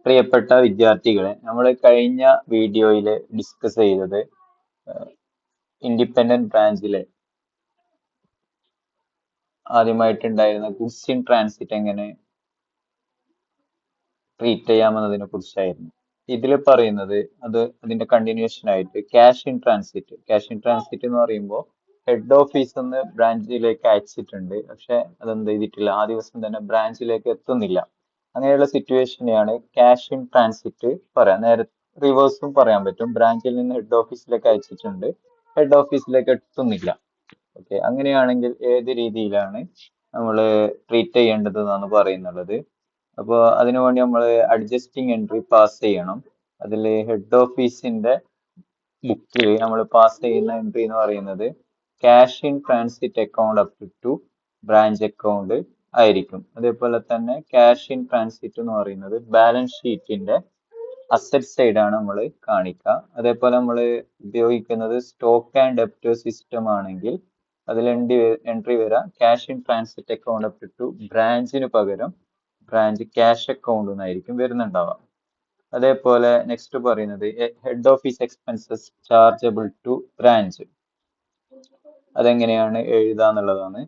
പ്രിയപ്പെട്ട വിദ്യാർത്ഥികളെ, നമ്മൾ കഴിഞ്ഞ വീഡിയോയിൽ ഡിസ്കസ് ചെയ്തത് ഇൻഡിപെൻഡന്റ് ബ്രാഞ്ചിലെ ആദ്യമായിട്ടുണ്ടായിരുന്ന ഗുഡ്സ് ഇൻ ട്രാൻസിറ്റ് എങ്ങനെ ട്രീറ്റ് ചെയ്യാമെന്നതിനെ കുറിച്ചായിരുന്നു. ഇതിൽ പറയുന്നത് അതിന്റെ കണ്ടിന്യൂഷൻ ആയിട്ട് ക്യാഷ് ഇൻ ട്രാൻസിറ്റ് എന്ന് പറയുമ്പോൾ ഹെഡ് ഓഫീസിൽ നിന്ന് ബ്രാഞ്ചിലേക്ക് അയച്ചിട്ടുണ്ട്, പക്ഷെ അതെന്ത് ചെയ്തിട്ടില്ല, ആ ദിവസം തന്നെ ബ്രാഞ്ചിലേക്ക് എത്തുന്നില്ല. അങ്ങനെയുള്ള സിറ്റുവേഷനെയാണ് ക്യാഷ് ഇൻ ട്രാൻസിറ്റ് പറയാം. നേരെ റിവേഴ്സും പറയാൻ പറ്റും. ബ്രാഞ്ചിൽ നിന്ന് ഹെഡ് ഓഫീസിലേക്ക് അയച്ചിട്ടുണ്ട്, ഹെഡ് ഓഫീസിലേക്ക് എത്തുന്നില്ല. ഓക്കെ, അങ്ങനെയാണെങ്കിൽ ഏത് രീതിയിലാണ് നമ്മൾ ട്രീറ്റ് ചെയ്യേണ്ടത് എന്നാണ് പറയുന്നുള്ളത്. അപ്പോൾ അതിനുവേണ്ടി നമ്മൾ അഡ്ജസ്റ്റിംഗ് എൻട്രി പാസ് ചെയ്യണം. അതിൽ ഹെഡ് ഓഫീസിന്റെ ബുക്കിൽ നമ്മൾ പാസ് ചെയ്യുന്ന എൻട്രി എന്ന് പറയുന്നത് cash in transit account up to branch account ആയിരിക്കും. അതേപോലെ തന്നെ ക്യാഷ് ഇൻ ട്രാൻസിറ്റ് എന്ന് പറയുന്നത് ബാലൻസ് ഷീറ്റിന്റെ അസറ്റ് സൈഡ് ആണ് നമ്മൾ കാണിക്കുക. അതേപോലെ നമ്മൾ ഉപയോഗിക്കുന്നത് സ്റ്റോക്ക് ആൻഡ് ഡെപ്റ്റർ സിസ്റ്റം ആണെങ്കിൽ അതിൽ എൻട്രി വരാം cash in transit account up to ബ്രാഞ്ചിന് പകരം ബ്രാഞ്ച് ക്യാഷ് അക്കൗണ്ട് എന്നായിരിക്കും വരുന്നുണ്ടാവാം. അതേപോലെ നെക്സ്റ്റ് പറയുന്നത് head office expenses chargeable to branch. അതെങ്ങനെയാണ് എഴുതാന്നുള്ളതാണ്.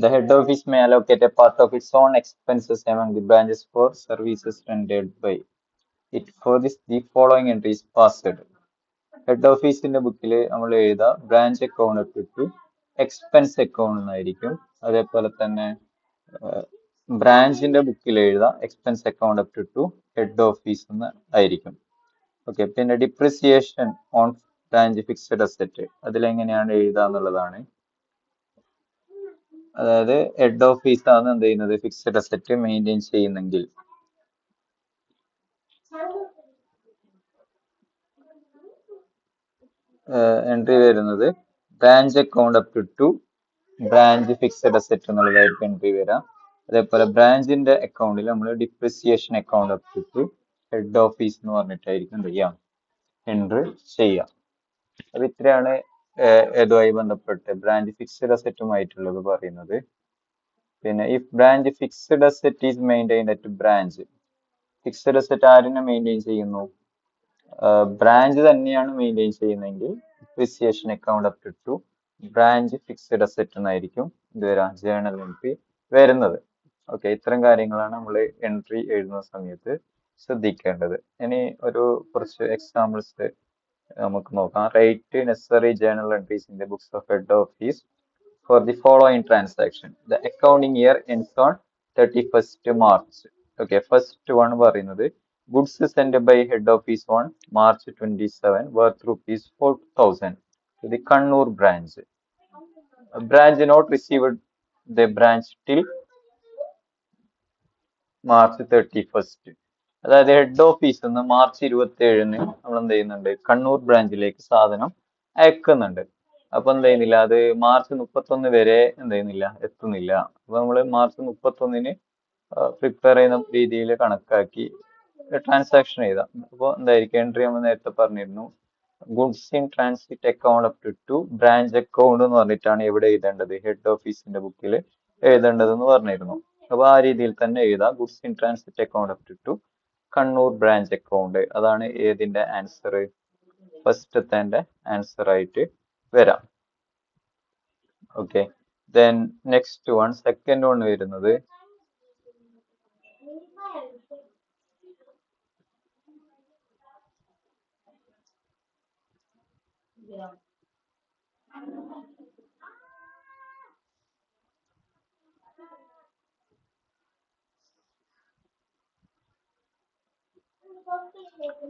The head office may allocate a part of its own expenses among the branches for services rendered by it. For this, the following entry is passed. Head ഓഫീസിന്റെ ബുക്കിൽ നമ്മൾ എഴുതാം branch account to expense account എന്നായിരിക്കും. അതേപോലെ തന്നെ ബ്രാഞ്ചിന്റെ ബുക്കിൽ എഴുതാം expense account to head office എന്ന് ആയിരിക്കും. ഓക്കെ, പിന്നെ depreciation on branch fixed asset അതിലെങ്ങനെയാണ് എഴുതാന്നുള്ളതാണ്. അതായത് ഹെഡ് ഓഫീസാണ് എന്ത് ചെയ്യുന്നത്, ഫിക്സഡ് അസറ്റ് മെയിൻറ്റെയിൻ ചെയ്യുന്നെങ്കിൽ എൻട്രി വരുന്നത് branch account to branch fixed asset എന്നുള്ളതായിരിക്കും എൻട്രി വരാം. അതേപോലെ ബ്രാഞ്ചിന്റെ അക്കൗണ്ടിൽ നമ്മൾ depreciation account to head office എന്ന് പറഞ്ഞിട്ടായിരിക്കും എന്ത് ചെയ്യാം എൻട്രി ചെയ്യാം. അത് ഇത്രയാണ് ഇതുമായി ബന്ധപ്പെട്ട് ബ്രാഞ്ച് ഫിക്സഡ് അസറ്റുമായിട്ടുള്ളത് പറയുന്നത്. പിന്നെ if branch fixed asset is maintained at branch, fixed asset ആരിനെ മെയിൻറ്റെയിൻ ചെയ്യുന്നു, ബ്രാഞ്ച് തന്നെയാണ് മെയിൻറ്റെയിൻ ചെയ്യുന്നതെങ്കിൽ depreciation account to branch fixed asset എന്നായിരിക്കും ഇത് വരാം ജേണൽ എൻട്രി വരുന്നത്. ഓക്കെ, ഇത്തരം കാര്യങ്ങളാണ് നമ്മൾ എൻട്രി എഴുതുന്ന സമയത്ത് ശ്രദ്ധിക്കേണ്ടത്. ഇനി കുറച്ച് എക്സാമ്പിൾസ് നമുക്ക് നോക്കാം. Write necessary journal entries in the books of head office for the following transaction. The accounting year ends on 31st March. Okay, first one പറയുന്നത് goods sent by head office on March 27 worth rupees 4,000 to the Kannur branch. A branch not received the branch till March 31st. അതായത് head ഓഫീസിൽ നിന്ന് March 27-ന് നമ്മൾ എന്ത് ചെയ്യുന്നുണ്ട്, കണ്ണൂർ ബ്രാഞ്ചിലേക്ക് സാധനം അയക്കുന്നുണ്ട്. അപ്പൊ എന്ത് ചെയ്യുന്നില്ല, അത് മാർച്ച് 31 വരെ എന്ത് ചെയ്യുന്നില്ല, എത്തുന്നില്ല. അപ്പൊ നമ്മൾ മാർച്ച് 31-ന് പ്രിപ്പയർ ചെയ്യുന്ന രീതിയിൽ കണക്കാക്കി ട്രാൻസാക്ഷൻ എഴുതാം. അപ്പോൾ എന്തായിരിക്കും എൻട്രി നമ്മൾ നേരത്തെ പറഞ്ഞിരുന്നു, goods in transit account to branch account എന്ന് പറഞ്ഞിട്ടാണ് എവിടെ എഴുതേണ്ടത്, ഹെഡ് ഓഫീസിന്റെ ബുക്കിൽ എഴുതേണ്ടതെന്ന് പറഞ്ഞിരുന്നു. അപ്പൊ ആ രീതിയിൽ തന്നെ എഴുതാം goods in transit account to Kannur branch account. അതാണ് ഏതിന്റെ ആൻസർ, ഫസ്റ്റത്തെ ആൻസർ ആയിട്ട് വരാം. Okay, then next one second one വരുന്നത്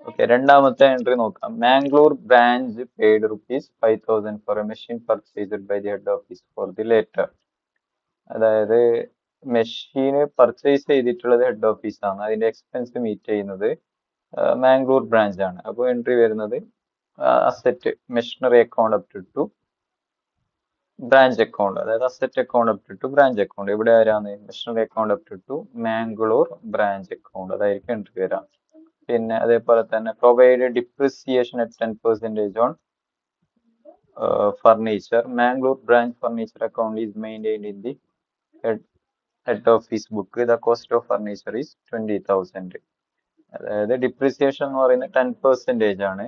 ഓക്കെ, രണ്ടാമത്തെ എൻട്രി നോക്കാം. Mangalore branch paid ₹5,000 for a machine purchased by the head office for the later. അതായത് മെഷീന് പർച്ചേസ് ചെയ്തിട്ടുള്ളത് ഹെഡ് ഓഫീസാണ്, അതിന്റെ എക്സ്പെൻസ് മീറ്റ് ചെയ്യുന്നത് മാംഗ്ലൂർ ബ്രാഞ്ച് ആണ്. അപ്പോൾ എൻട്രി വരുന്നത് asset machinery account to branch account, അതായത് asset account to branch account. ഇവിടെ ആരാണ്, machinery account to Mangalore branch account, അതായിരിക്കും എൻട്രി വരാം. പിന്നെ അതേപോലെ തന്നെ provide depreciation at 10% on furniture. Mangalore branch furniture account is maintained in the head office book the cost of furniture is 20,000. അതായത് depreciation എന്ന് പറയുന്നത് 10% ആണ്.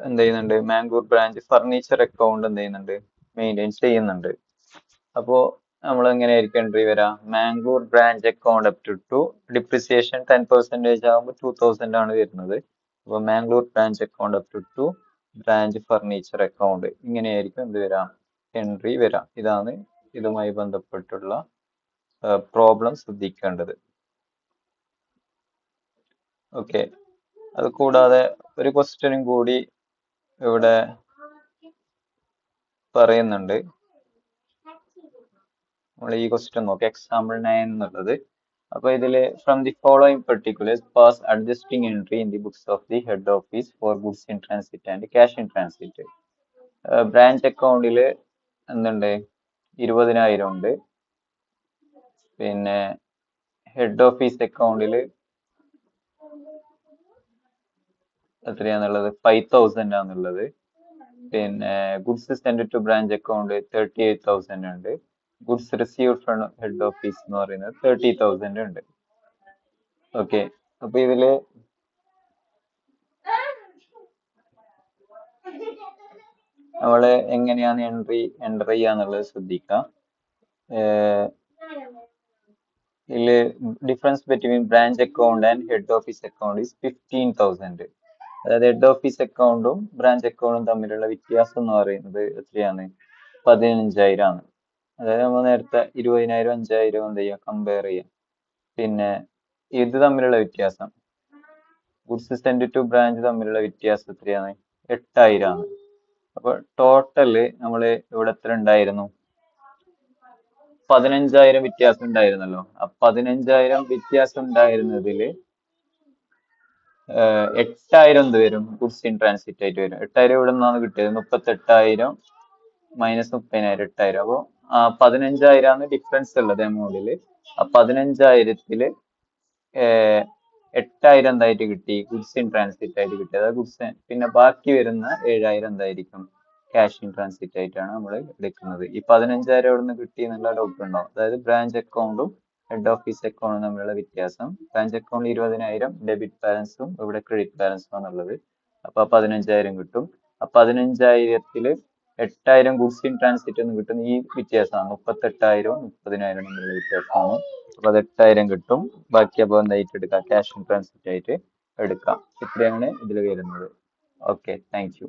എന്ത് ചെയ്യുന്നുണ്ട്, മാംഗ്ലൂർ ബ്രാഞ്ച് ഫർണിച്ചർ അക്കൗണ്ട് എന്ത് ചെയ്യുന്നുണ്ട്, മെയിൻറ്റെയിൻ ചെയ്യുന്നുണ്ട്. അപ്പോ നമ്മൾ എങ്ങനെയായിരിക്കും എൻട്രി വരാം, Mangalore branch account up to depreciation 10% ആകുമ്പോൾ 2,000 ആണ് വരുന്നത്. അപ്പോൾ Mangalore branch account up to branch furniture account, ഇങ്ങനെയായിരിക്കും എന്ത് വരാം, എൻട്രി വരാം. ഇതാണ് ഇതുമായി ബന്ധപ്പെട്ടുള്ള പ്രോബ്ലം ശ്രദ്ധിക്കേണ്ടത്. ഓക്കെ, അത് കൂടാതെ ഒരു ക്വസ്റ്റ്യനും കൂടി ഇവിടെ പറയുന്നുണ്ട്. നമ്മൾ ഈ ക്വസ്റ്റ്യൻ നോക്കാം, എക്സാമ്പിൾ 9 എന്നുള്ളത്. അപ്പൊ ഇതില് from the following particulars pass adjusting entry in the books of the head office for goods in transit and cash in transit. Branch അക്കൗണ്ടില് എന്തുണ്ട്, 20,000 ഉണ്ട്. പിന്നെ ഹെഡ് ഓഫീസ് അക്കൗണ്ടില് എത്രയാന്നുള്ളത്, 5,000 ആണുള്ളത്. പിന്നെ goods send to branch account 38,000 ഉണ്ട്. Goods receive from head office എന്ന് പറയുന്നത് 30,000 ഉണ്ട്. ഓക്കെ, അപ്പൊ ഇതില് നമ്മള് എങ്ങനെയാണ് എൻ്റർ ചെയ്യാന്നുള്ളത് ശ്രദ്ധിക്കാം. ഇതില് difference between branch account and head office account is 15,000. അതായത് ഹെഡ് ഓഫീസ് അക്കൗണ്ടും ബ്രാഞ്ച് അക്കൗണ്ടും തമ്മിലുള്ള വ്യത്യാസം എന്ന് പറയുന്നത് എത്രയാണ്, 15,000 ആണ്. അതായത് നമ്മൾ നേരത്തെ 20,000 5,000 എന്ത് ചെയ്യാം, കമ്പയർ ചെയ്യാം. പിന്നെ ഇത് തമ്മിലുള്ള വ്യത്യാസം, ഗുഡ്സ് സെൻഡ് ടു ബ്രാഞ്ച് തമ്മിലുള്ള വ്യത്യാസം എത്രയാണ്, 8,000 ആണ്. അപ്പൊ ടോട്ടല് നമ്മള് ഇവിടെ എത്ര ഉണ്ടായിരുന്നു, 15,000 വ്യത്യാസം ഉണ്ടായിരുന്നല്ലോ. ആ 15,000 വ്യത്യാസം ഉണ്ടായിരുന്നതില് 8,000 എന്ത് വരും, ഗുഡ്സ് ഇൻ ട്രാൻസിറ്റ് ആയിട്ട് വരും. 8,000 ഇവിടെ നിന്നാണ് കിട്ടിയത്, 38,000 മൈനസ് 30,000, 8,000. അപ്പൊ 15,000 ആണ് ഡിഫറൻസ് ഉള്ളത് എമൗണ്ടില്. ആ 15,000-ത്തില് 8,000 എന്തായിട്ട് കിട്ടി, ഗുഡ്സ് ഇൻ ട്രാൻസിറ്റ് ആയിട്ട് കിട്ടി. അതായത് ഗുഡ്സ്, പിന്നെ ബാക്കി വരുന്ന 7,000 എന്തായിരിക്കും, ക്യാഷ് ഇൻ ട്രാൻസിറ്റ് ആയിട്ടാണ് നമ്മൾ എടുക്കുന്നത്. ഈ 15,000 എവിടെ നിന്ന് കിട്ടി എന്നുള്ള ഡൗട്ട് ഉണ്ടാവും. അതായത് ബ്രാഞ്ച് അക്കൗണ്ടും ഹെഡ് ഓഫീസ് അക്കൗണ്ടും തമ്മിലുള്ള വ്യത്യാസം, ബ്രാഞ്ച് അക്കൗണ്ട് 20,000 ഡെബിറ്റ് ബാലൻസും ഇവിടെ ക്രെഡിറ്റ് ബാലൻസും ആണുള്ളത്. അപ്പൊ 15,000 കിട്ടും. ആ 15,000-ത്തില് 8,000 ഗുഡ്സ് ഇൻ ട്രാൻസിറ്റ് എന്ന് കിട്ടുന്ന ഈ വ്യത്യാസമാണ്, 38,000 30,000 തമ്മിലുള്ള വ്യത്യാസമാണ്. അപ്പൊ അത് 8,000 കിട്ടും. ബാക്കി അപ്പൊ എന്തായിട്ട് എടുക്കാം, ക്യാഷ് ഇൻ ട്രാൻസിറ്റ് ആയിട്ട് എടുക്കാം. ഇത്രയാണ് ഇതിൽ വരുന്നത്. Okay, thank you.